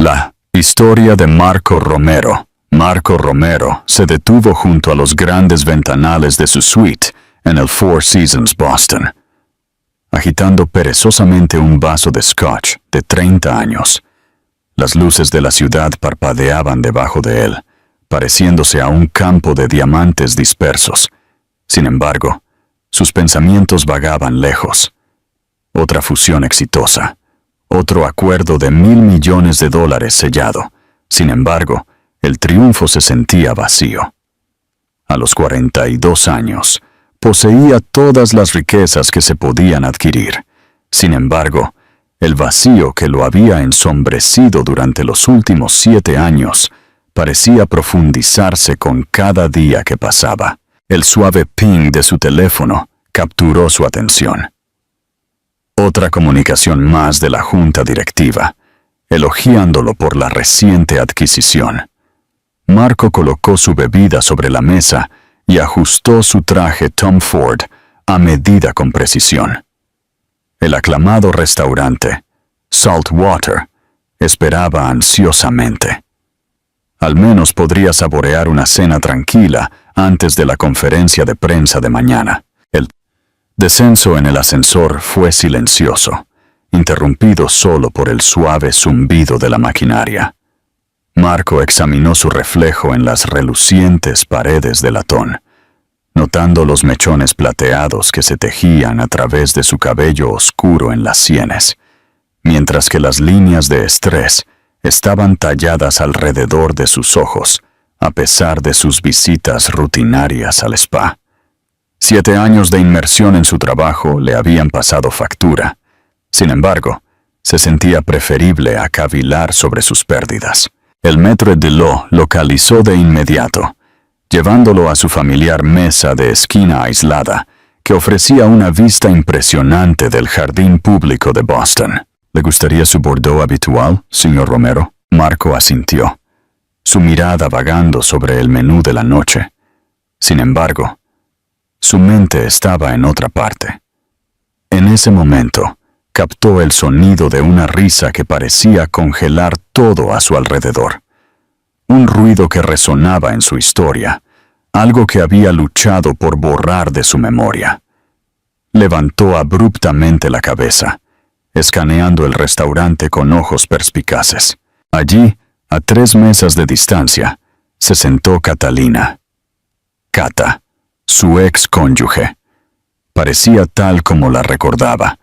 La historia de Marco Romero. Marco Romero se detuvo junto a los grandes ventanales de su suite en el Four Seasons Boston, agitando perezosamente un vaso de scotch de 30 años. Las luces de la ciudad parpadeaban debajo de él, pareciéndose a un campo de diamantes dispersos. Sin embargo, sus pensamientos vagaban lejos. Otra fusión exitosa, otro acuerdo de $1,000 millones sellado. Sin embargo, el triunfo se sentía vacío. A los 42 años, poseía todas las riquezas que se podían adquirir. Sin embargo, el vacío que lo había ensombrecido durante los últimos 7 años parecía profundizarse con cada día que pasaba. El suave ping de su teléfono capturó su atención. Otra comunicación más de la junta directiva, elogiándolo por la reciente adquisición. Marco colocó su bebida sobre la mesa y ajustó su traje Tom Ford a medida con precisión. El aclamado restaurante, Saltwater, esperaba ansiosamente. Al menos podría saborear una cena tranquila antes de la conferencia de prensa de mañana. El descenso en el ascensor fue silencioso, interrumpido solo por el suave zumbido de la maquinaria. Marco examinó su reflejo en las relucientes paredes de latón, notando los mechones plateados que se tejían a través de su cabello oscuro en las sienes, mientras que las líneas de estrés estaban talladas alrededor de sus ojos, a pesar de sus visitas rutinarias al spa. 7 años de inmersión en su trabajo le habían pasado factura. Sin embargo, se sentía preferible a cavilar sobre sus pérdidas. El maître de l'eau localizó de inmediato, llevándolo a su familiar mesa de esquina aislada, que ofrecía una vista impresionante del jardín público de Boston. ¿Le gustaría su Bordeaux habitual, señor Romero? Marco asintió, su mirada vagando sobre el menú de la noche. Sin embargo, su mente estaba en otra parte. En ese momento, captó el sonido de una risa que parecía congelar todo a su alrededor. Un ruido que resonaba en su historia, algo que había luchado por borrar de su memoria. Levantó abruptamente la cabeza, escaneando el restaurante con ojos perspicaces. Allí, a 3 mesas de distancia, se sentó Catalina. Cata, su ex cónyuge. Parecía tal como la recordaba,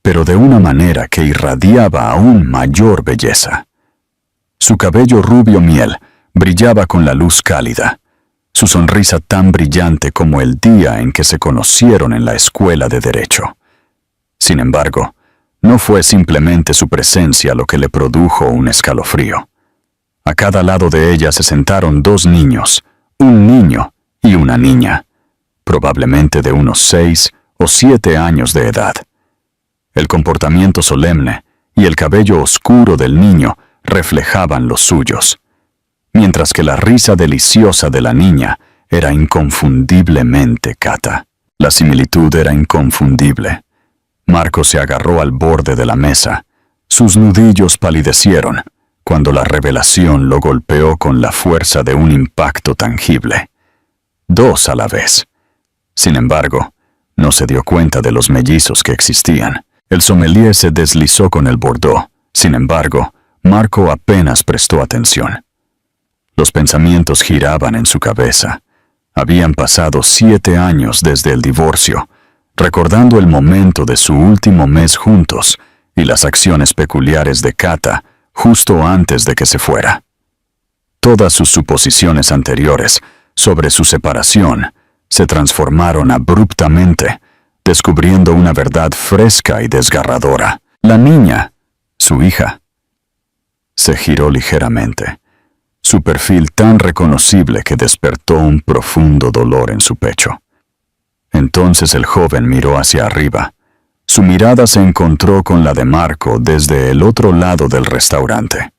pero de una manera que irradiaba aún mayor belleza. Su cabello rubio miel brillaba con la luz cálida, su sonrisa tan brillante como el día en que se conocieron en la escuela de Derecho. Sin embargo, no fue simplemente su presencia lo que le produjo un escalofrío. A cada lado de ella se sentaron 2 niños, un niño y una niña, probablemente de unos 6 o 7 años de edad. El comportamiento solemne y el cabello oscuro del niño reflejaban los suyos, mientras que la risa deliciosa de la niña era inconfundiblemente Cata. La similitud era inconfundible. Marco se agarró al borde de la mesa. Sus nudillos palidecieron cuando la revelación lo golpeó con la fuerza de un impacto tangible. 2 a la vez. Sin embargo, no se dio cuenta de los mellizos que existían. El sommelier se deslizó con el Bordeaux. Sin embargo, Marco apenas prestó atención. Los pensamientos giraban en su cabeza. Habían pasado 7 años desde el divorcio, recordando el momento de su último mes juntos y las acciones peculiares de Cata justo antes de que se fuera. Todas sus suposiciones anteriores sobre su separación se transformaron abruptamente, descubriendo una verdad fresca y desgarradora. La niña, su hija. Se giró ligeramente, su perfil tan reconocible que despertó un profundo dolor en su pecho. Entonces el joven miró hacia arriba. Su mirada se encontró con la de Marco desde el otro lado del restaurante.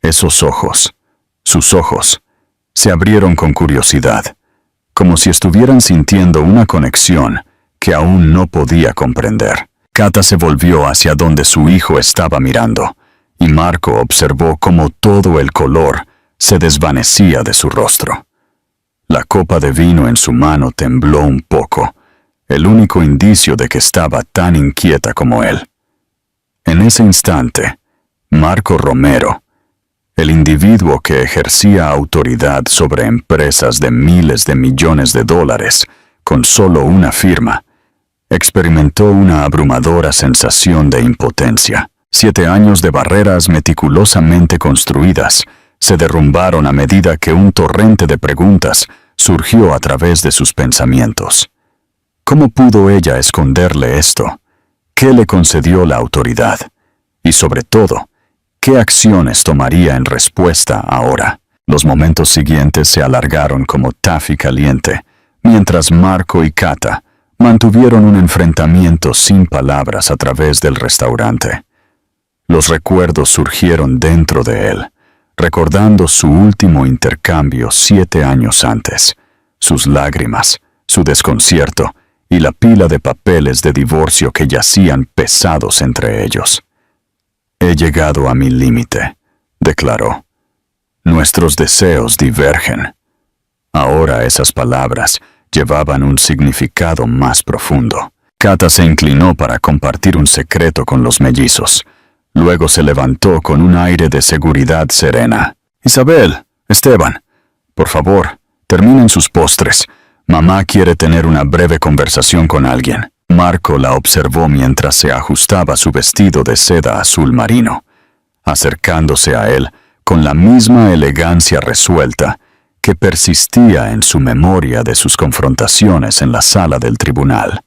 Esos ojos, sus ojos, se abrieron con curiosidad, como si estuvieran sintiendo una conexión que aún no podía comprender. Cata se volvió hacia donde su hijo estaba mirando, y Marco observó cómo todo el color se desvanecía de su rostro. La copa de vino en su mano tembló un poco, el único indicio de que estaba tan inquieta como él. En ese instante, Marco Romero, el individuo que ejercía autoridad sobre empresas de miles de millones de dólares con solo una firma, experimentó una abrumadora sensación de impotencia. 7 años de barreras meticulosamente construidas se derrumbaron a medida que un torrente de preguntas surgió a través de sus pensamientos. ¿Cómo pudo ella esconderle esto? ¿Qué le concedió la autoridad? Y sobre todo, ¿qué acciones tomaría en respuesta ahora? Los momentos siguientes se alargaron como taffy caliente, mientras Marco y Kata mantuvieron un enfrentamiento sin palabras a través del restaurante. Los recuerdos surgieron dentro de él, recordando su último intercambio 7 años antes, sus lágrimas, su desconcierto y la pila de papeles de divorcio que yacían pesados entre ellos. «He llegado a mi límite», declaró. «Nuestros deseos divergen». Ahora esas palabras llevaban un significado más profundo. Kata se inclinó para compartir un secreto con los mellizos. Luego se levantó con un aire de seguridad serena. «Isabel, Esteban, por favor, terminen sus postres. Mamá quiere tener una breve conversación con alguien». Marco la observó mientras se ajustaba su vestido de seda azul marino, acercándose a él con la misma elegancia resuelta que persistía en su memoria de sus confrontaciones en la sala del tribunal.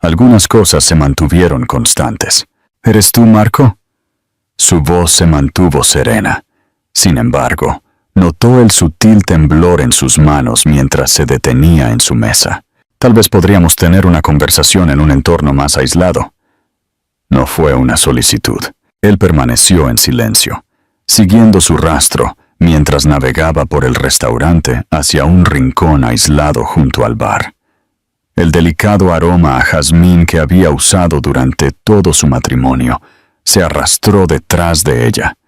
Algunas cosas se mantuvieron constantes. «¿Eres tú, Marco?» Su voz se mantuvo serena. Sin embargo, notó el sutil temblor en sus manos mientras se detenía en su mesa. «Tal vez podríamos tener una conversación en un entorno más aislado». No fue una solicitud. Él permaneció en silencio, siguiendo su rastro mientras navegaba por el restaurante hacia un rincón aislado junto al bar. El delicado aroma a jazmín que había usado durante todo su matrimonio se arrastró detrás de ella,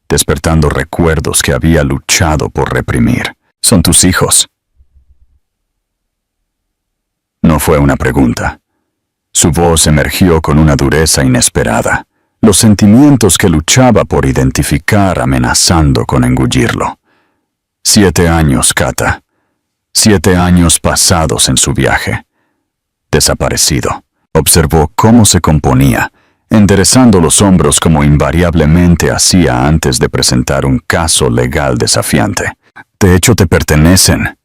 despertando recuerdos que había luchado por reprimir. «¿Son tus hijos?» No fue una pregunta. Su voz emergió con una dureza inesperada, los sentimientos que luchaba por identificar amenazando con engullirlo. 7 años, Kata. 7 años pasados en su viaje. Desaparecido. Observó cómo se componía, enderezando los hombros como invariablemente hacía antes de presentar un caso legal desafiante. «De hecho, te pertenecen».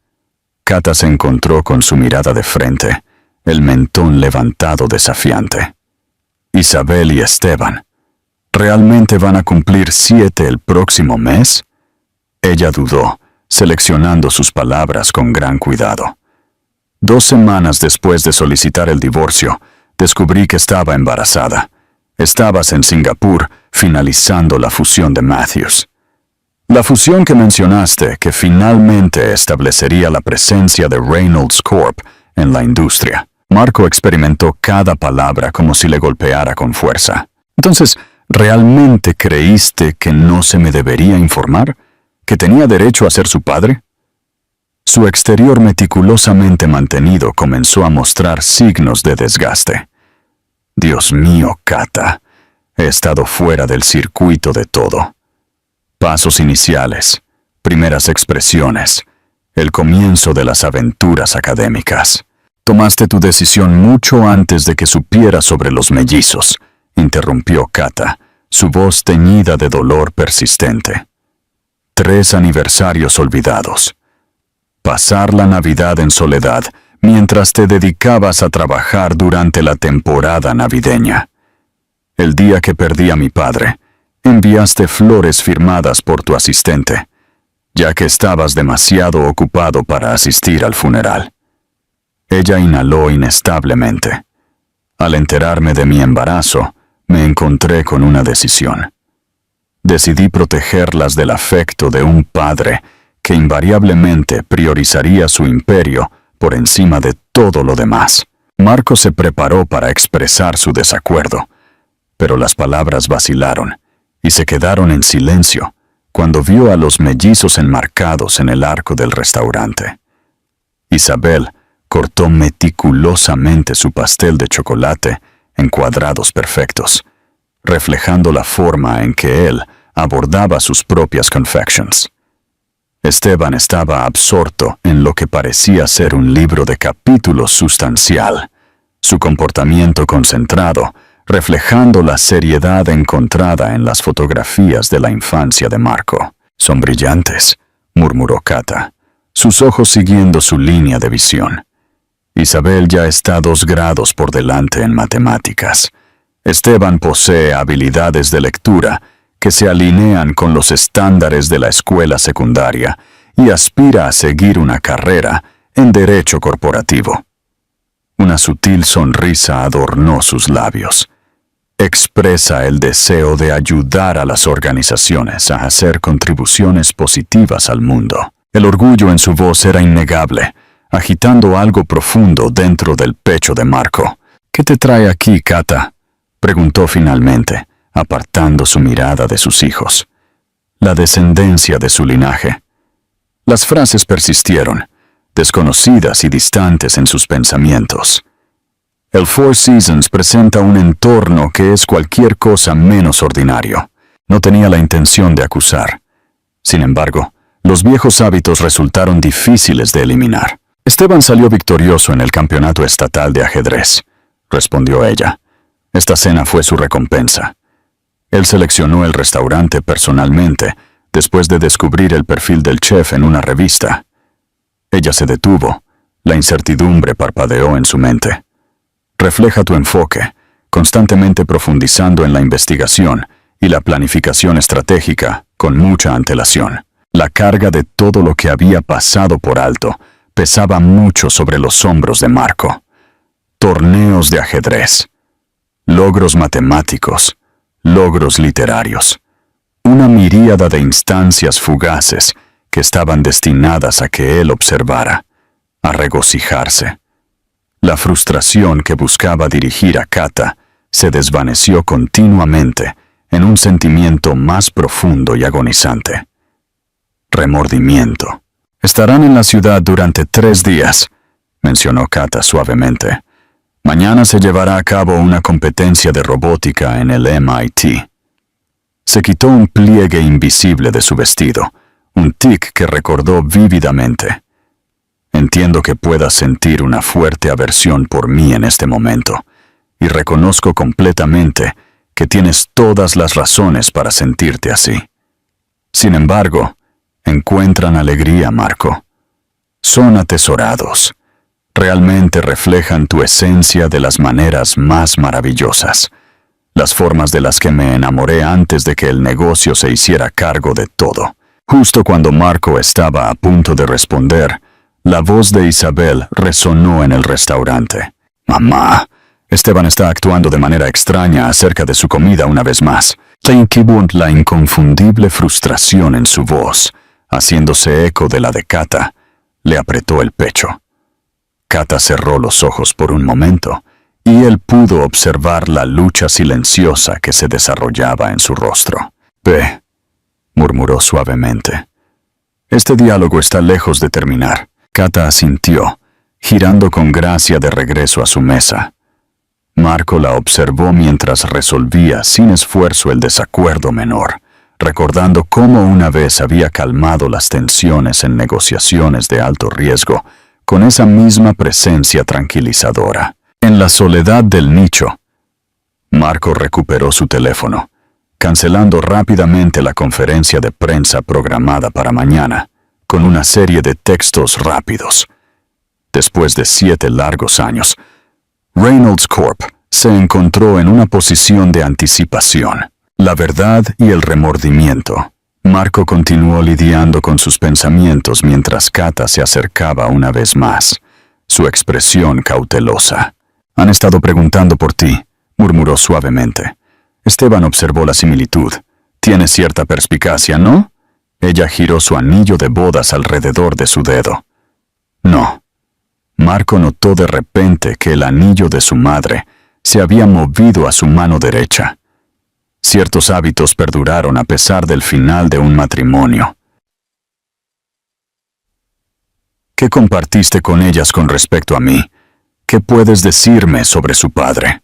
Kata se encontró con su mirada de frente, el mentón levantado desafiante. «Isabel y Esteban, ¿realmente van a cumplir 7 el próximo mes?» Ella dudó, seleccionando sus palabras con gran cuidado. «2 semanas después de solicitar el divorcio, descubrí que estaba embarazada. Estabas en Singapur finalizando la fusión de Matthews. La fusión que mencionaste, que finalmente establecería la presencia de Reynolds Corp en la industria». Marco experimentó cada palabra como si le golpeara con fuerza. «Entonces, ¿realmente creíste que no se me debería informar? ¿Que tenía derecho a ser su padre?» Su exterior meticulosamente mantenido comenzó a mostrar signos de desgaste. «Dios mío, Kata, he estado fuera del circuito de todo. Pasos iniciales, primeras expresiones, el comienzo de las aventuras académicas. Tomaste tu decisión mucho antes de que supiera sobre los mellizos», interrumpió Kata, su voz teñida de dolor persistente. 3 aniversarios olvidados. Pasar la Navidad en soledad mientras te dedicabas a trabajar durante la temporada navideña. El día que perdí a mi padre, enviaste flores firmadas por tu asistente, ya que estabas demasiado ocupado para asistir al funeral. Ella inhaló inestablemente. Al enterarme de mi embarazo, me encontré con una decisión. Decidí protegerlas del afecto de un padre que invariablemente priorizaría su imperio por encima de todo lo demás. Marco se preparó para expresar su desacuerdo, pero las palabras vacilaron, y se quedaron en silencio cuando vio a los mellizos enmarcados en el arco del restaurante. Isabel cortó meticulosamente su pastel de chocolate en cuadrados perfectos, reflejando la forma en que él abordaba sus propias confections. Esteban estaba absorto en lo que parecía ser un libro de capítulos sustancial, su comportamiento concentrado, reflejando la seriedad encontrada en las fotografías de la infancia de Marco. «Son brillantes», murmuró Kata, sus ojos siguiendo su línea de visión. Isabel ya está 2 grados por delante en matemáticas. Esteban posee habilidades de lectura que se alinean con los estándares de la escuela secundaria y aspira a seguir una carrera en derecho corporativo. Una sutil sonrisa adornó sus labios. Expresa el deseo de ayudar a las organizaciones a hacer contribuciones positivas al mundo. El orgullo en su voz era innegable, agitando algo profundo dentro del pecho de Marco. «¿Qué te trae aquí, Kata?», preguntó finalmente, apartando su mirada de sus hijos. La descendencia de su linaje. Las frases persistieron, desconocidas y distantes en sus pensamientos. El Four Seasons presenta un entorno que es cualquier cosa menos ordinario. No tenía la intención de acusar. Sin embargo, los viejos hábitos resultaron difíciles de eliminar. «Esteban salió victorioso en el campeonato estatal de ajedrez», respondió ella. «Esta cena fue su recompensa. Él seleccionó el restaurante personalmente después de descubrir el perfil del chef en una revista». Ella se detuvo. La incertidumbre parpadeó en su mente. «Refleja tu enfoque, constantemente profundizando en la investigación y la planificación estratégica con mucha antelación». La carga de todo lo que había pasado por alto pesaba mucho sobre los hombros de Marco. Torneos de ajedrez, logros matemáticos, logros literarios, una miríada de instancias fugaces que estaban destinadas a que él observara, a regocijarse. La frustración que buscaba dirigir a Kata se desvaneció continuamente en un sentimiento más profundo y agonizante. Remordimiento. «Estarán en la ciudad durante 3 días», mencionó Kata suavemente. «Mañana se llevará a cabo una competencia de robótica en el MIT». Se quitó un pliegue invisible de su vestido, un tic que recordó vívidamente. «Entiendo que puedas sentir una fuerte aversión por mí en este momento, y reconozco completamente que tienes todas las razones para sentirte así. Sin embargo, encuentran alegría, Marco. Son atesorados. Realmente reflejan tu esencia de las maneras más maravillosas. Las formas de las que me enamoré antes de que el negocio se hiciera cargo de todo». Justo cuando Marco estaba a punto de responder, la voz de Isabel resonó en el restaurante. «Mamá, Esteban está actuando de manera extraña acerca de su comida una vez más». La inconfundible frustración en su voz, haciéndose eco de la de Kata, le apretó el pecho. Kata cerró los ojos por un momento, y él pudo observar la lucha silenciosa que se desarrollaba en su rostro. «Ve», murmuró suavemente. «Este diálogo está lejos de terminar». Kata asintió, girando con gracia de regreso a su mesa. Marco la observó mientras resolvía sin esfuerzo el desacuerdo menor, recordando cómo una vez había calmado las tensiones en negociaciones de alto riesgo con esa misma presencia tranquilizadora. En la soledad del nicho, Marco recuperó su teléfono, cancelando rápidamente la conferencia de prensa programada para mañana, con una serie de textos rápidos. Después de 7 largos años, Reynolds Corp se encontró en una posición de anticipación. La verdad y el remordimiento. Marco continuó lidiando con sus pensamientos mientras Kata se acercaba una vez más, su expresión cautelosa. «Han estado preguntando por ti», murmuró suavemente. Esteban observó la similitud. «Tiene cierta perspicacia, ¿no?» Ella giró su anillo de bodas alrededor de su dedo. «No». Marco notó de repente que el anillo de su madre se había movido a su mano derecha. Ciertos hábitos perduraron a pesar del final de un matrimonio. ¿Qué compartiste con ellas con respecto a mí? ¿Qué puedes decirme sobre su padre?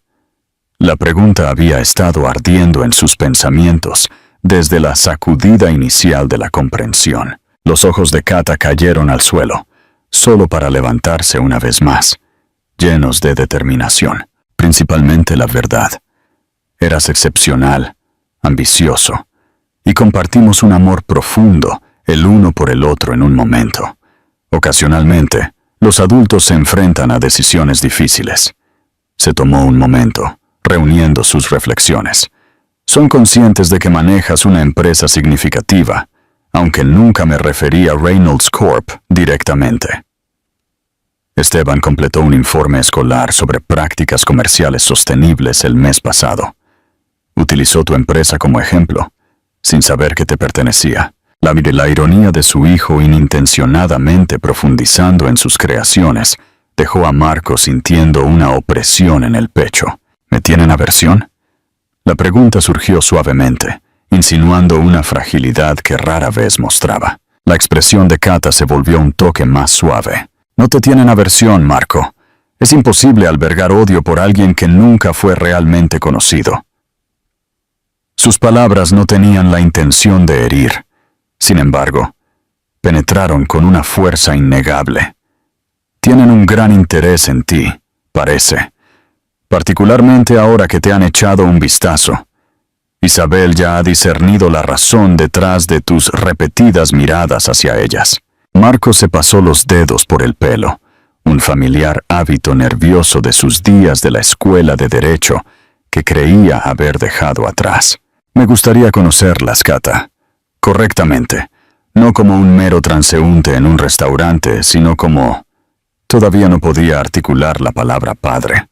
La pregunta había estado ardiendo en sus pensamientos desde la sacudida inicial de la comprensión. Los ojos de Kata cayeron al suelo, solo para levantarse una vez más, llenos de determinación, principalmente la verdad. Eras excepcional, ambicioso, y compartimos un amor profundo el uno por el otro en un momento. Ocasionalmente, los adultos se enfrentan a decisiones difíciles. Se tomó un momento, reuniendo sus reflexiones. Son conscientes de que manejas una empresa significativa, aunque nunca me referí a Reynolds Corp directamente. Esteban completó un informe escolar sobre prácticas comerciales sostenibles el mes pasado. Utilizó tu empresa como ejemplo, sin saber que te pertenecía. La ironía de su hijo inintencionadamente profundizando en sus creaciones dejó a Marco sintiendo una opresión en el pecho. ¿Me tienen aversión? La pregunta surgió suavemente, insinuando una fragilidad que rara vez mostraba. La expresión de Kata se volvió un toque más suave. No te tienen aversión, Marco. Es imposible albergar odio por alguien que nunca fue realmente conocido. Sus palabras no tenían la intención de herir. Sin embargo, penetraron con una fuerza innegable. Tienen un gran interés en ti, parece. Particularmente ahora que te han echado un vistazo. Isabel ya ha discernido la razón detrás de tus repetidas miradas hacia ellas. Marco se pasó los dedos por el pelo, un familiar hábito nervioso de sus días de la escuela de Derecho que creía haber dejado atrás. Me gustaría conocerlas, Kata. Correctamente, no como un mero transeúnte en un restaurante, sino como... Todavía no podía articular la palabra padre.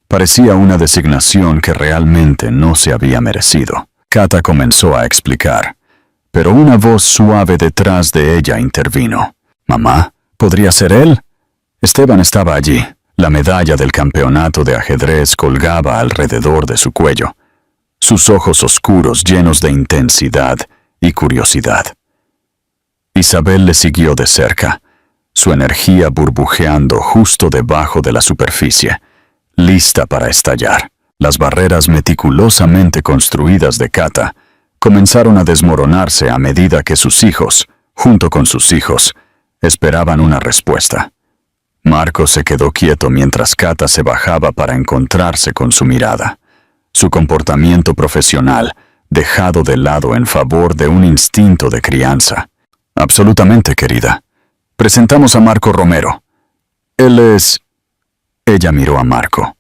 Parecía una designación que realmente no se había merecido. Kata comenzó a explicar, pero una voz suave detrás de ella intervino. «¿Mamá? ¿Podría ser él?» Esteban estaba allí. La medalla del campeonato de ajedrez colgaba alrededor de su cuello. Sus ojos oscuros llenos de intensidad y curiosidad. Isabel le siguió de cerca, su energía burbujeando justo debajo de la superficie, lista para estallar. Las barreras meticulosamente construidas de Kata comenzaron a desmoronarse a medida que sus hijos, junto con sus hijos, esperaban una respuesta. Marco se quedó quieto mientras Kata se bajaba para encontrarse con su mirada. Su comportamiento profesional dejado de lado en favor de un instinto de crianza. Absolutamente, querida. Presentamos a Marco Romero. Él es... Ella miró a Marco.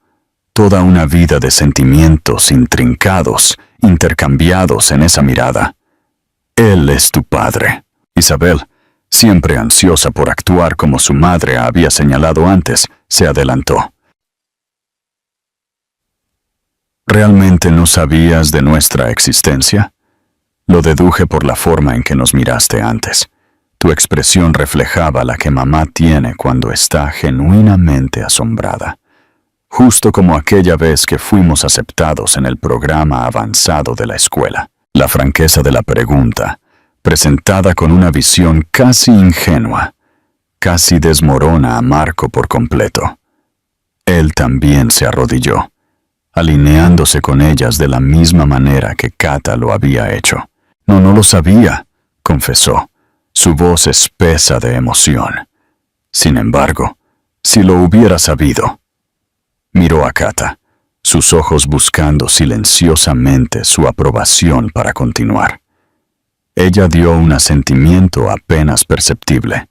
Toda una vida de sentimientos intrincados, intercambiados en esa mirada. Él es tu padre. Isabel, siempre ansiosa por actuar como su madre había señalado antes, se adelantó. ¿Realmente no sabías de nuestra existencia? Lo deduje por la forma en que nos miraste antes. Tu expresión reflejaba la que mamá tiene cuando está genuinamente asombrada. Justo como aquella vez que fuimos aceptados en el programa avanzado de la escuela. La franqueza de la pregunta, presentada con una visión casi ingenua, casi desmorona a Marco por completo. Él también se arrodilló, alineándose con ellas de la misma manera que Kata lo había hecho. No lo sabía, confesó, su voz espesa de emoción. Sin embargo, si lo hubiera sabido. Miró a Kata, sus ojos buscando silenciosamente su aprobación para continuar. Ella dio un asentimiento apenas perceptible,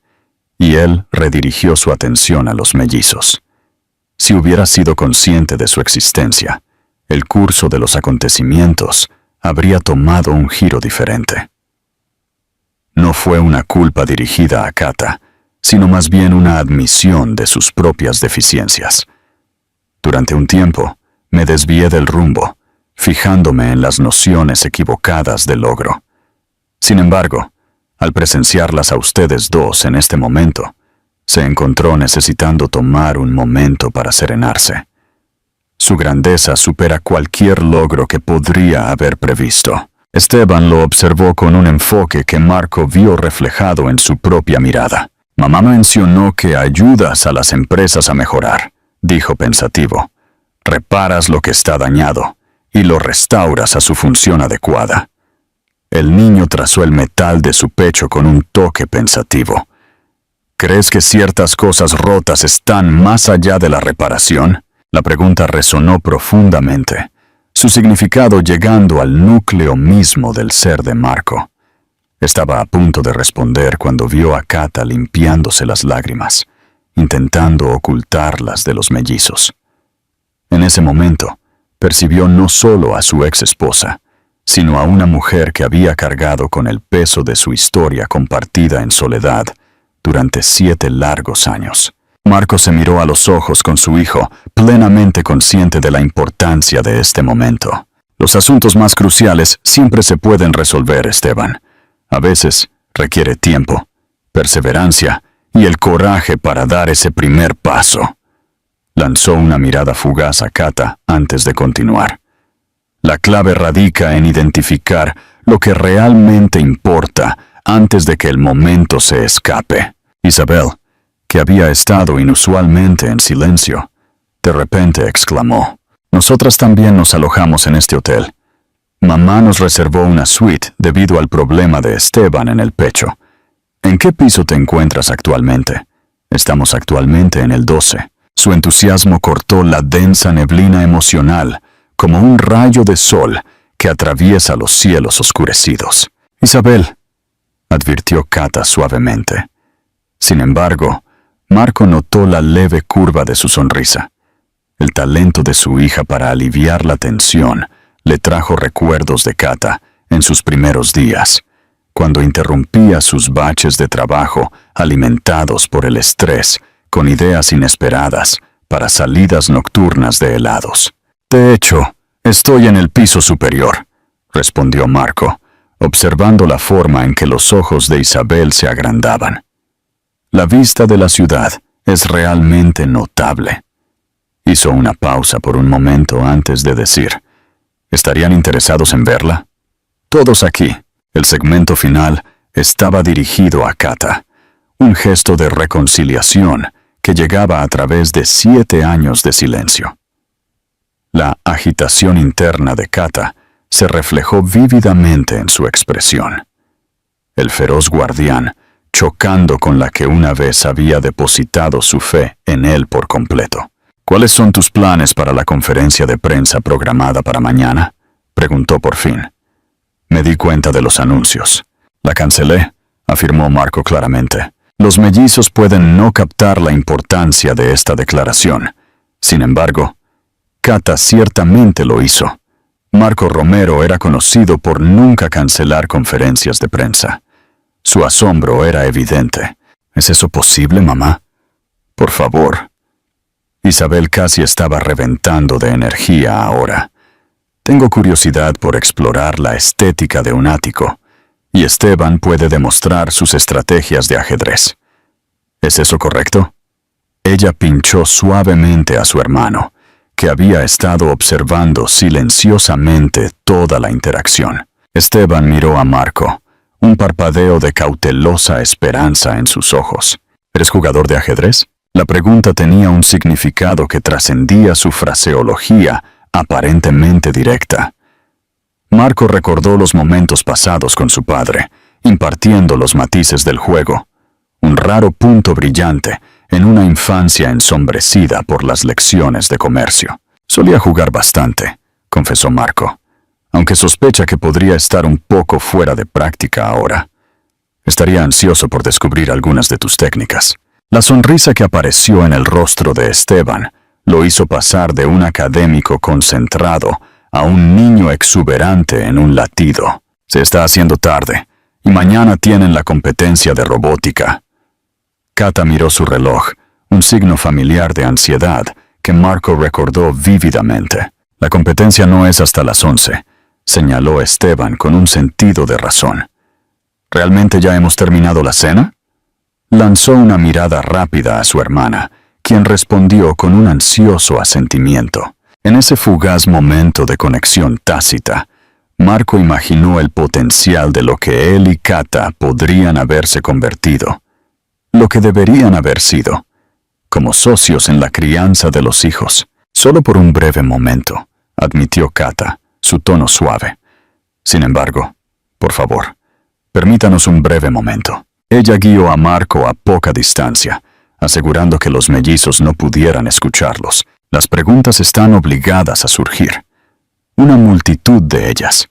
y él redirigió su atención a los mellizos. Si hubiera sido consciente de su existencia, el curso de los acontecimientos habría tomado un giro diferente. No fue una culpa dirigida a Kata, sino más bien una admisión de sus propias deficiencias. Durante un tiempo, me desvié del rumbo, fijándome en las nociones equivocadas de logro. Sin embargo, al presenciarlas a ustedes dos en este momento, se encontró necesitando tomar un momento para serenarse. Su grandeza supera cualquier logro que podría haber previsto. Esteban lo observó con un enfoque que Marco vio reflejado en su propia mirada. Mamá mencionó que ayudas a las empresas a mejorar, dijo pensativo. Reparas lo que está dañado y lo restauras a su función adecuada. El niño trazó el metal de su pecho con un toque pensativo. ¿Crees que ciertas cosas rotas están más allá de la reparación? La pregunta resonó profundamente, su significado llegando al núcleo mismo del ser de Marco. Estaba a punto de responder cuando vio a Kata limpiándose las lágrimas, intentando ocultarlas de los mellizos. En ese momento, percibió no solo a su ex esposa, sino a una mujer que había cargado con el peso de su historia compartida en soledad durante 7 largos años. Marco se miró a los ojos con su hijo, plenamente consciente de la importancia de este momento. Los asuntos más cruciales siempre se pueden resolver, Esteban. A veces requiere tiempo, perseverancia y el coraje para dar ese primer paso. Lanzó una mirada fugaz a Kata antes de continuar. La clave radica en identificar lo que realmente importa antes de que el momento se escape. Isabel, que había estado inusualmente en silencio, de repente exclamó: «Nosotras también nos alojamos en este hotel. Mamá nos reservó una suite debido al problema de Esteban en el pecho. ¿En qué piso te encuentras actualmente?» «Estamos actualmente en el 12». Su entusiasmo cortó la densa neblina emocional, como un rayo de sol que atraviesa los cielos oscurecidos. «Isabel», advirtió Kata suavemente. Sin embargo, Marco notó la leve curva de su sonrisa. El talento de su hija para aliviar la tensión le trajo recuerdos de Kata en sus primeros días, cuando interrumpía sus baches de trabajo alimentados por el estrés con ideas inesperadas para salidas nocturnas de helados. «De hecho, estoy en el piso superior», respondió Marco, observando la forma en que los ojos de Isabel se agrandaban. «La vista de la ciudad es realmente notable». Hizo una pausa por un momento antes de decir: «¿Estarían interesados en verla?» «Todos aquí». El segmento final estaba dirigido a Kata, un gesto de reconciliación que llegaba a través de 7 años de silencio. La agitación interna de Kata se reflejó vívidamente en su expresión. El feroz guardián, chocando con la que una vez había depositado su fe en él por completo. «¿Cuáles son tus planes para la conferencia de prensa programada para mañana?», preguntó por fin. «Me di cuenta de los anuncios». «La cancelé», afirmó Marco claramente. Los mellizos pueden no captar la importancia de esta declaración. Sin embargo, Kata ciertamente lo hizo. Marco Romero era conocido por nunca cancelar conferencias de prensa. Su asombro era evidente. «¿Es eso posible, mamá? Por favor». Isabel casi estaba reventando de energía ahora. «Tengo curiosidad por explorar la estética de un ático, y Esteban puede demostrar sus estrategias de ajedrez. ¿Es eso correcto?» Ella pinchó suavemente a su hermano, que había estado observando silenciosamente toda la interacción. Esteban miró a Marco, un parpadeo de cautelosa esperanza en sus ojos. «¿Eres jugador de ajedrez?» La pregunta tenía un significado que trascendía su fraseología aparentemente directa. Marco recordó los momentos pasados con su padre, impartiendo los matices del juego, un raro punto brillante en una infancia ensombrecida por las lecciones de comercio. «Solía jugar bastante», confesó Marco, aunque sospecha que podría estar un poco fuera de práctica ahora. «Estaría ansioso por descubrir algunas de tus técnicas». La sonrisa que apareció en el rostro de Esteban lo hizo pasar de un académico concentrado a un niño exuberante en un latido. «Se está haciendo tarde, y mañana tienen la competencia de robótica». Kata miró su reloj, un signo familiar de ansiedad que Marco recordó vívidamente. «La competencia no es hasta las 11», señaló Esteban con un sentido de razón. «¿Realmente ya hemos terminado la cena?» Lanzó una mirada rápida a su hermana, quien respondió con un ansioso asentimiento. En ese fugaz momento de conexión tácita, Marco imaginó el potencial de lo que él y Kata podrían haberse convertido, lo que deberían haber sido, como socios en la crianza de los hijos. Solo por un breve momento, admitió Kata, su tono suave. Sin embargo, por favor, permítanos un breve momento. Ella guió a Marco a poca distancia, asegurando que los mellizos no pudieran escucharlos. Las preguntas están obligadas a surgir. Una multitud de ellas.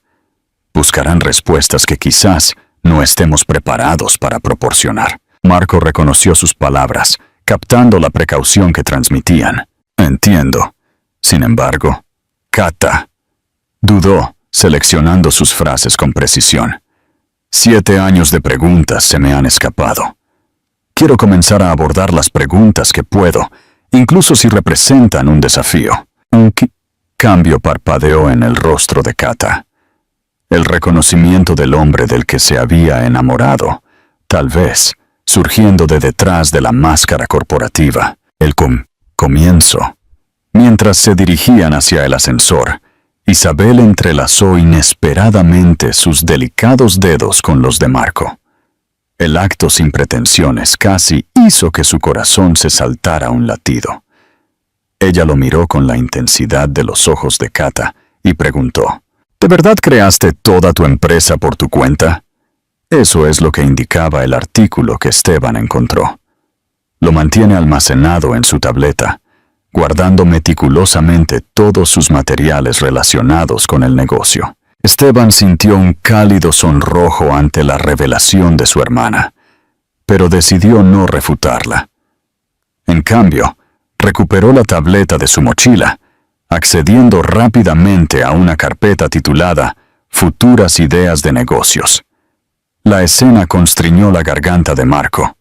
Buscarán respuestas que quizás no estemos preparados para proporcionar. Marco reconoció sus palabras, captando la precaución que transmitían. Entiendo. Sin embargo, Kata dudó, seleccionando sus frases con precisión. 7 años de preguntas se me han escapado. Quiero comenzar a abordar las preguntas que puedo, incluso si representan un desafío. Un cambio parpadeó en el rostro de Kata. El reconocimiento del hombre del que se había enamorado, tal vez, surgiendo de detrás de la máscara corporativa. El comienzo. Mientras se dirigían hacia el ascensor, Isabel entrelazó inesperadamente sus delicados dedos con los de Marco. El acto sin pretensiones casi hizo que su corazón se saltara un latido. Ella lo miró con la intensidad de los ojos de Kata y preguntó, ¿de verdad creaste toda tu empresa por tu cuenta? Eso es lo que indicaba el artículo que Esteban encontró. Lo mantiene almacenado en su tableta, guardando meticulosamente todos sus materiales relacionados con el negocio. Esteban sintió un cálido sonrojo ante la revelación de su hermana, pero decidió no refutarla. En cambio, recuperó la tableta de su mochila, accediendo rápidamente a una carpeta titulada Futuras ideas de negocios. La escena constriñó la garganta de Marco.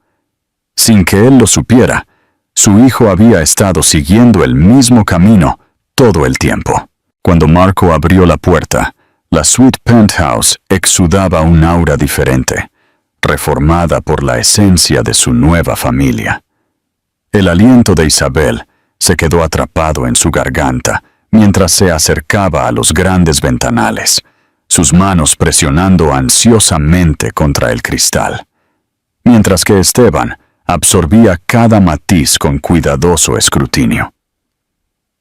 Sin que él lo supiera, su hijo había estado siguiendo el mismo camino todo el tiempo. Cuando Marco abrió la puerta, la suite penthouse exudaba un aura diferente, reformada por la esencia de su nueva familia. El aliento de Isabel se quedó atrapado en su garganta mientras se acercaba a los grandes ventanales, sus manos presionando ansiosamente contra el cristal, mientras que Esteban absorbía cada matiz con cuidadoso escrutinio.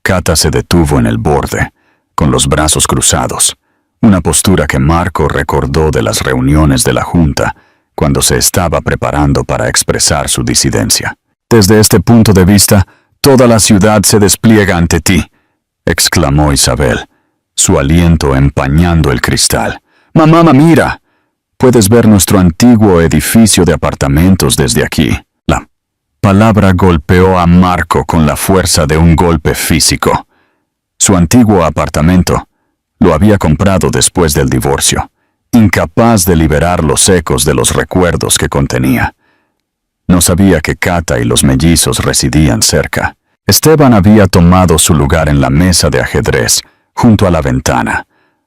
Kata se detuvo en el borde, con los brazos cruzados, una postura que Marco recordó de las reuniones de la junta cuando se estaba preparando para expresar su disidencia. «Desde este punto de vista, toda la ciudad se despliega ante ti», exclamó Isabel, su aliento empañando el cristal. «Mamá, mira, puedes ver nuestro antiguo edificio de apartamentos desde aquí». La palabra golpeó a Marco con la fuerza de un golpe físico. Su antiguo apartamento lo había comprado después del divorcio, incapaz de liberar los ecos de los recuerdos que contenía. No sabía que Kata y los mellizos residían cerca. Esteban había tomado su lugar en la mesa de ajedrez, junto a la ventana,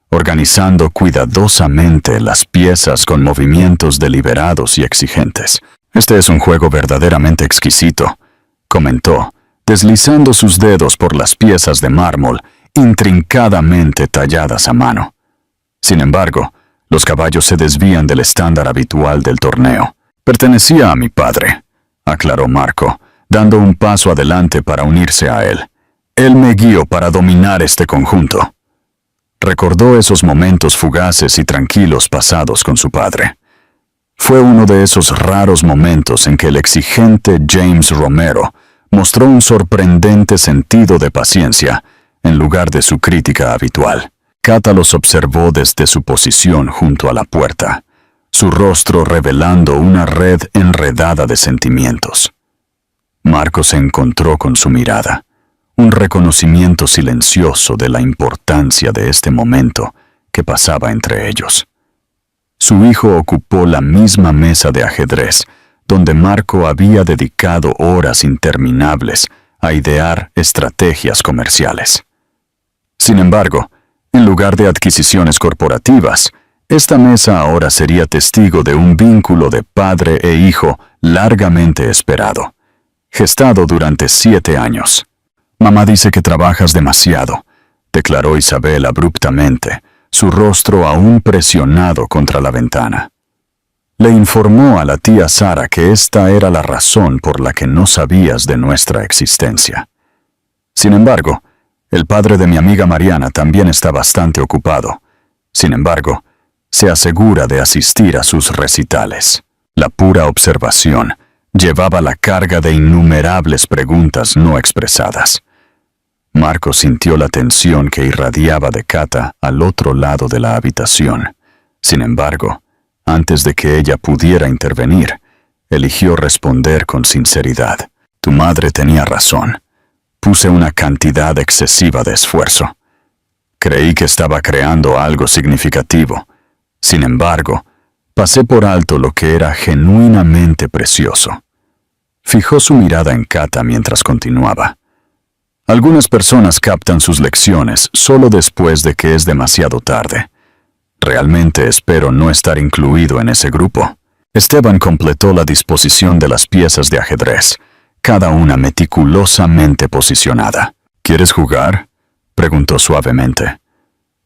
organizando cuidadosamente las piezas con movimientos deliberados y exigentes. «Este es un juego verdaderamente exquisito», comentó, deslizando sus dedos por las piezas de mármol intrincadamente talladas a mano. Sin embargo, los caballos se desvían del estándar habitual del torneo. «Pertenecía a mi padre», aclaró Marco, dando un paso adelante para unirse a él. «Él me guió para dominar este conjunto». Recordó esos momentos fugaces y tranquilos pasados con su padre. Fue uno de esos raros momentos en que el exigente James Romero mostró un sorprendente sentido de paciencia en lugar de su crítica habitual. Kata los observó desde su posición junto a la puerta, su rostro revelando una red enredada de sentimientos. Marco se encontró con su mirada, un reconocimiento silencioso de la importancia de este momento que pasaba entre ellos. Su hijo ocupó la misma mesa de ajedrez, donde Marco había dedicado horas interminables a idear estrategias comerciales. Sin embargo, en lugar de adquisiciones corporativas, esta mesa ahora sería testigo de un vínculo de padre e hijo largamente esperado, gestado durante 7 años. «Mamá dice que trabajas demasiado, declaró Isabel abruptamente, su rostro aún presionado contra la ventana. Le informó a la tía Sara que esta era la razón por la que no sabías de nuestra existencia. Sin embargo, el padre de mi amiga Mariana también está bastante ocupado. Sin embargo, se asegura de asistir a sus recitales. La pura observación llevaba la carga de innumerables preguntas no expresadas. Marco sintió la tensión que irradiaba de Kata al otro lado de la habitación. Sin embargo, antes de que ella pudiera intervenir, eligió responder con sinceridad. Tu madre tenía razón. Puse una cantidad excesiva de esfuerzo. Creí que estaba creando algo significativo. Sin embargo, pasé por alto lo que era genuinamente precioso. Fijó su mirada en Kata mientras continuaba. Algunas personas captan sus lecciones solo después de que es demasiado tarde. Realmente espero no estar incluido en ese grupo. Esteban completó la disposición de las piezas de ajedrez, cada una meticulosamente posicionada. ¿Quieres jugar?, preguntó suavemente.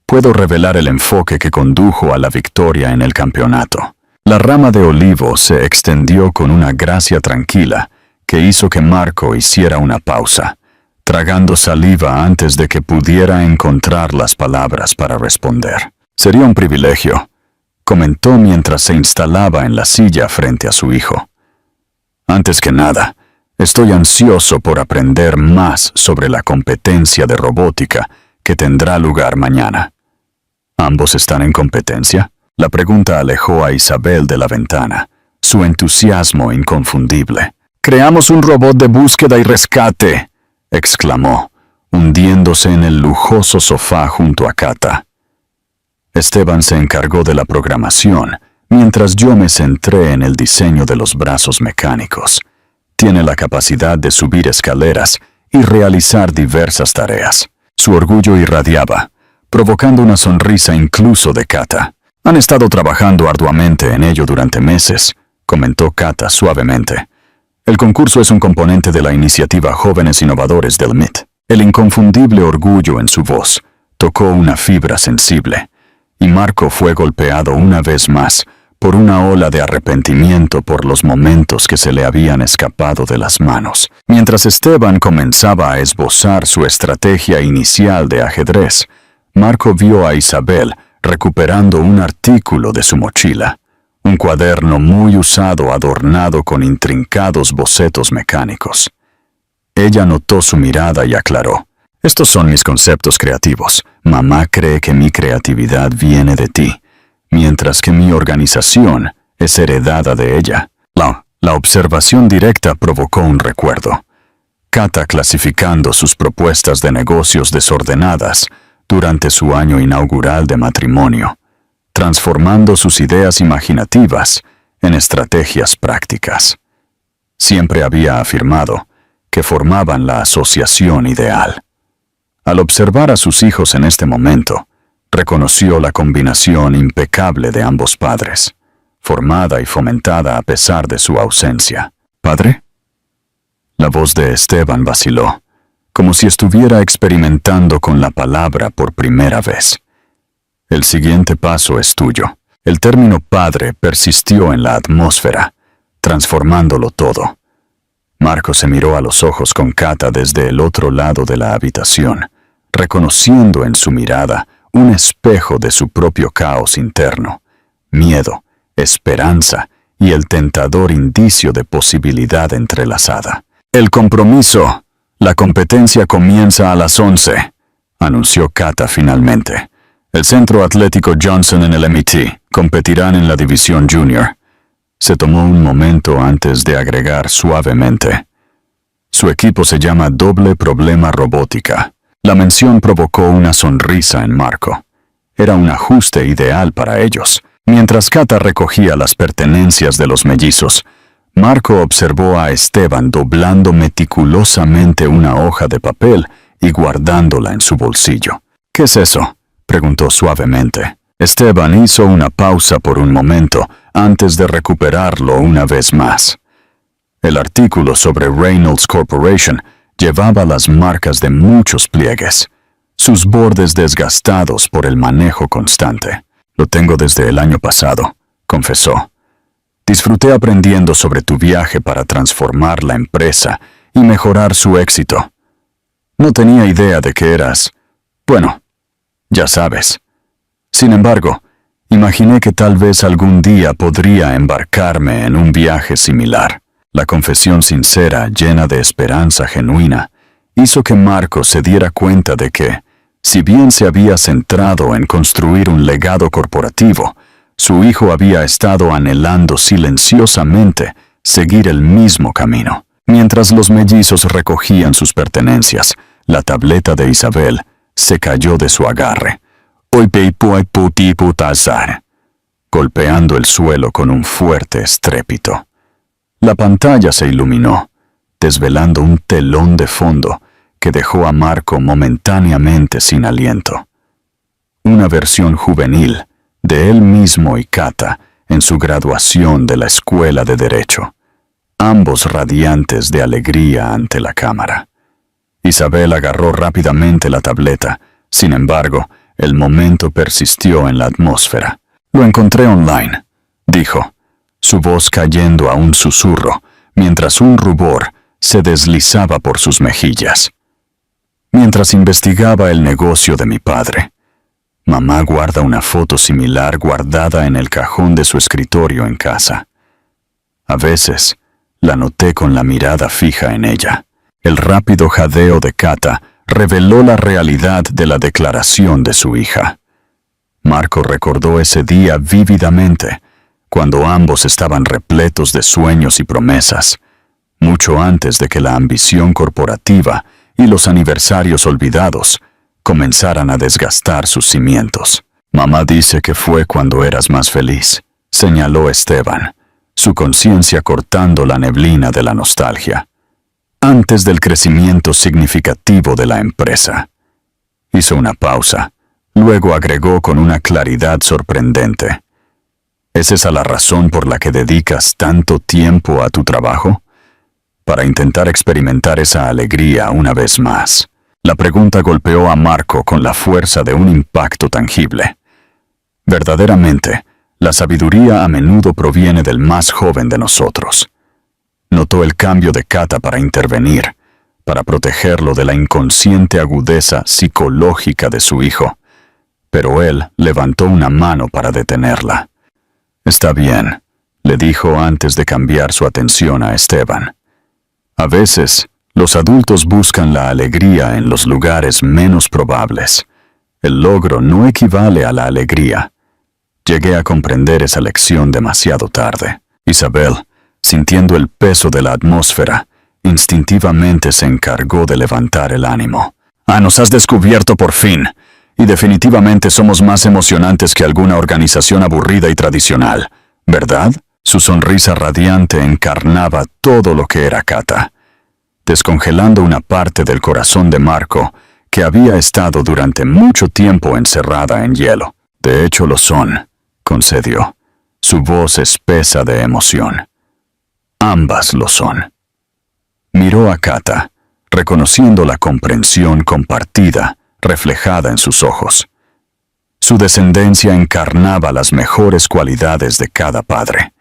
Puedo revelar el enfoque que condujo a la victoria en el campeonato. La rama de olivo se extendió con una gracia tranquila que hizo que Marco hiciera una pausa, tragando saliva antes de que pudiera encontrar las palabras para responder. Sería un privilegio, comentó mientras se instalaba en la silla frente a su hijo. Antes que nada, estoy ansioso por aprender más sobre la competencia de robótica que tendrá lugar mañana. ¿Ambos están en competencia? La pregunta alejó a Isabel de la ventana, su entusiasmo inconfundible. «Creamos un robot de búsqueda y rescate», exclamó, hundiéndose en el lujoso sofá junto a Kata. Esteban se encargó de la programación, mientras yo me centré en el diseño de los brazos mecánicos. Tiene la capacidad de subir escaleras y realizar diversas tareas. Su orgullo irradiaba, provocando una sonrisa incluso de Kata. Han estado trabajando arduamente en ello durante meses, comentó Kata suavemente. El concurso es un componente de la iniciativa Jóvenes Innovadores del MIT. El inconfundible orgullo en su voz tocó una fibra sensible, y Marco fue golpeado una vez más por una ola de arrepentimiento por los momentos que se le habían escapado de las manos. Mientras Esteban comenzaba a esbozar su estrategia inicial de ajedrez, Marco vio a Isabel recuperando un artículo de su mochila, un cuaderno muy usado adornado con intrincados bocetos mecánicos. Ella notó su mirada y aclaró. Estos son mis conceptos creativos. Mamá cree que mi creatividad viene de ti, mientras que mi organización es heredada de ella. La observación directa provocó un recuerdo. Kata clasificando sus propuestas de negocios desordenadas durante su año inaugural de matrimonio, transformando sus ideas imaginativas en estrategias prácticas. Siempre había afirmado que formaban la asociación ideal. Al observar a sus hijos en este momento, reconoció la combinación impecable de ambos padres, formada y fomentada a pesar de su ausencia. ¿Padre? La voz de Esteban vaciló, como si estuviera experimentando con la palabra por primera vez. El siguiente paso es tuyo. El término padre persistió en la atmósfera, transformándolo todo. Marco se miró a los ojos con Kata desde el otro lado de la habitación, reconociendo en su mirada un espejo de su propio caos interno, miedo, esperanza y el tentador indicio de posibilidad entrelazada. El compromiso. La competencia comienza a las 11, anunció Kata finalmente. El Centro Atlético Johnson en el MIT competirán en la división junior. Se tomó un momento antes de agregar suavemente. Su equipo se llama Doble Problema Robótica. La mención provocó una sonrisa en Marco. Era un ajuste ideal para ellos. Mientras Kata recogía las pertenencias de los mellizos, Marco observó a Esteban doblando meticulosamente una hoja de papel y guardándola en su bolsillo. ¿Qué es eso?, preguntó suavemente. Esteban hizo una pausa por un momento antes de recuperarlo una vez más. El artículo sobre Reynolds Corporation llevaba las marcas de muchos pliegues. sus bordes desgastados por el manejo constante. Lo tengo desde el año pasado, confesó. Disfruté aprendiendo sobre tu viaje para transformar la empresa y mejorar su éxito. No tenía idea de que eras, bueno, ya sabes. Sin embargo, imaginé que tal vez algún día podría embarcarme en un viaje similar. La confesión sincera, llena de esperanza genuina, hizo que Marco se diera cuenta de que, si bien se había centrado en construir un legado corporativo, su hijo había estado anhelando silenciosamente seguir el mismo camino. Mientras los mellizos recogían sus pertenencias, la tableta de Isabel se cayó de su agarre, golpeando el suelo con un fuerte estrépito. La pantalla se iluminó, desvelando un telón de fondo que dejó a Marco momentáneamente sin aliento. Una versión juvenil de él mismo y Kata en su graduación de la Escuela de Derecho, ambos radiantes de alegría ante la cámara. Isabel agarró rápidamente la tableta. Sin embargo, el momento persistió en la atmósfera. «Lo encontré online», dijo, su voz cayendo a un susurro, mientras un rubor se deslizaba por sus mejillas. «Mientras investigaba el negocio de mi padre, mamá guarda una foto similar guardada en el cajón de su escritorio en casa. A veces, la noté con la mirada fija en ella. El rápido jadeo de Kata reveló la realidad de la declaración de su hija. Marco recordó ese día vívidamente, cuando ambos estaban repletos de sueños y promesas, mucho antes de que la ambición corporativa y los aniversarios olvidados comenzaran a desgastar sus cimientos. «Mamá dice que fue cuando eras más feliz», señaló Esteban, su conciencia cortando la neblina de la nostalgia. «Antes del crecimiento significativo de la empresa». Hizo una pausa, luego agregó con una claridad sorprendente. «¿Es esa la razón por la que dedicas tanto tiempo a tu trabajo? Para intentar experimentar esa alegría una vez más». La pregunta golpeó a Marco con la fuerza de un impacto tangible. Verdaderamente, la sabiduría a menudo proviene del más joven de nosotros. Notó el cambio de Kata para intervenir, para protegerlo de la inconsciente agudeza psicológica de su hijo, pero él levantó una mano para detenerla. «Está bien», le dijo antes de cambiar su atención a Esteban. «A veces, los adultos buscan la alegría en los lugares menos probables. El logro no equivale a la alegría. Llegué a comprender esa lección demasiado tarde». Isabel, sintiendo el peso de la atmósfera, instintivamente se encargó de levantar el ánimo. «Nos has descubierto por fin, y definitivamente somos más emocionantes que alguna organización aburrida y tradicional, ¿verdad?» Su sonrisa radiante encarnaba todo lo que era Kata, descongelando una parte del corazón de Marco que había estado durante mucho tiempo encerrada en hielo. «De hecho lo son», concedió, su voz espesa de emoción. «Ambas lo son». Miró a Kata, reconociendo la comprensión compartida reflejada en sus ojos. Su descendencia encarnaba las mejores cualidades de cada padre,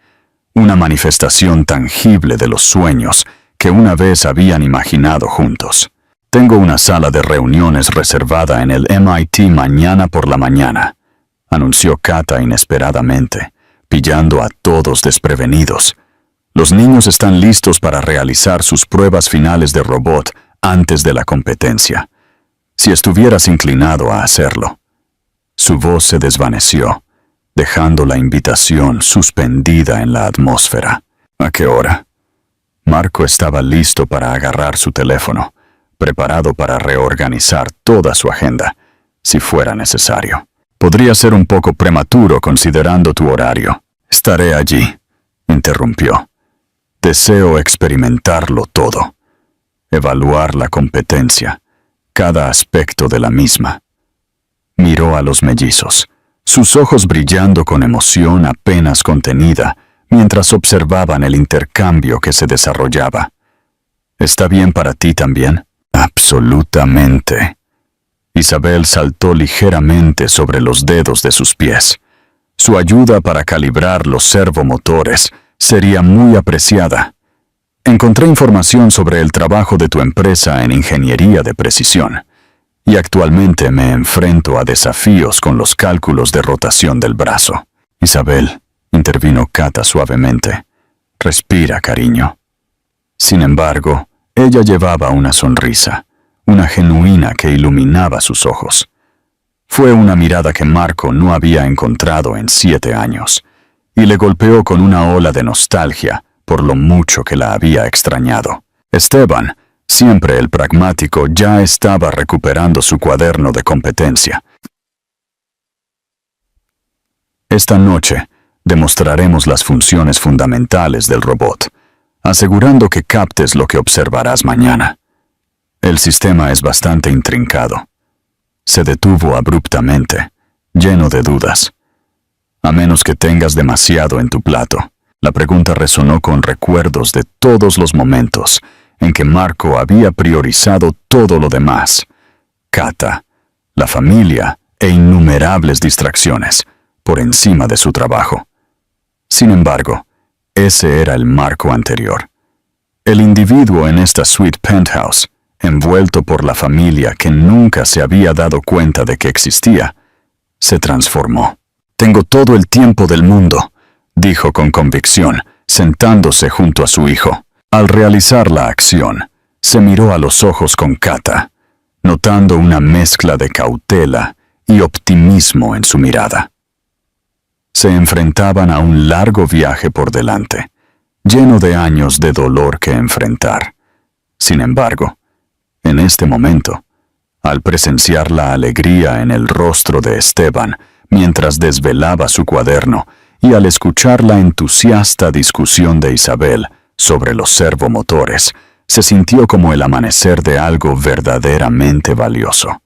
una manifestación tangible de los sueños que una vez habían imaginado juntos. «Tengo una sala de reuniones reservada en el MIT mañana por la mañana», anunció Kata inesperadamente, pillando a todos desprevenidos. «Los niños están listos para realizar sus pruebas finales de robot antes de la competencia. Si estuvieras inclinado a hacerlo». Su voz se desvaneció, dejando la invitación suspendida en la atmósfera. «¿A qué hora?» Marco estaba listo para agarrar su teléfono, preparado para reorganizar toda su agenda, si fuera necesario. «Podría ser un poco prematuro considerando tu horario». «Estaré allí», interrumpió. «Deseo experimentarlo todo, evaluar la competencia, cada aspecto de la misma». Miró a los mellizos, sus ojos brillando con emoción apenas contenida, mientras observaban el intercambio que se desarrollaba. «¿Está bien para ti también?» «Absolutamente». Isabel saltó ligeramente sobre los dedos de sus pies. Su ayuda para calibrar los servomotores sería muy apreciada. Encontré información sobre el trabajo de tu empresa en ingeniería de precisión, y actualmente me enfrento a desafíos con los cálculos de rotación del brazo. Isabel, intervino Kata suavemente. Respira, cariño. Sin embargo, ella llevaba una sonrisa, una genuina que iluminaba sus ojos. Fue una mirada que Marco no había encontrado en 7 años, y le golpeó con una ola de nostalgia por lo mucho que la había extrañado. Esteban, siempre el pragmático, ya estaba recuperando su cuaderno de competencia. Esta noche demostraremos las funciones fundamentales del robot, asegurando que captes lo que observarás mañana. El sistema es bastante intrincado. Se detuvo abruptamente, lleno de dudas. A menos que tengas demasiado en tu plato. La pregunta resonó con recuerdos de todos los momentos en que Marco había priorizado todo lo demás: Kata, la familia e innumerables distracciones por encima de su trabajo. Sin embargo, ese era el Marco anterior. El individuo en esta suite penthouse, envuelto por la familia que nunca se había dado cuenta de que existía, se transformó. «Tengo todo el tiempo del mundo», dijo con convicción, sentándose junto a su hijo. Al realizar la acción, se miró a los ojos con Kata, notando una mezcla de cautela y optimismo en su mirada. Se enfrentaban a un largo viaje por delante, lleno de años de dolor que enfrentar. Sin embargo, en este momento, al presenciar la alegría en el rostro de Esteban mientras desvelaba su cuaderno y al escuchar la entusiasta discusión de Isabel sobre los servomotores, se sintió como el amanecer de algo verdaderamente valioso.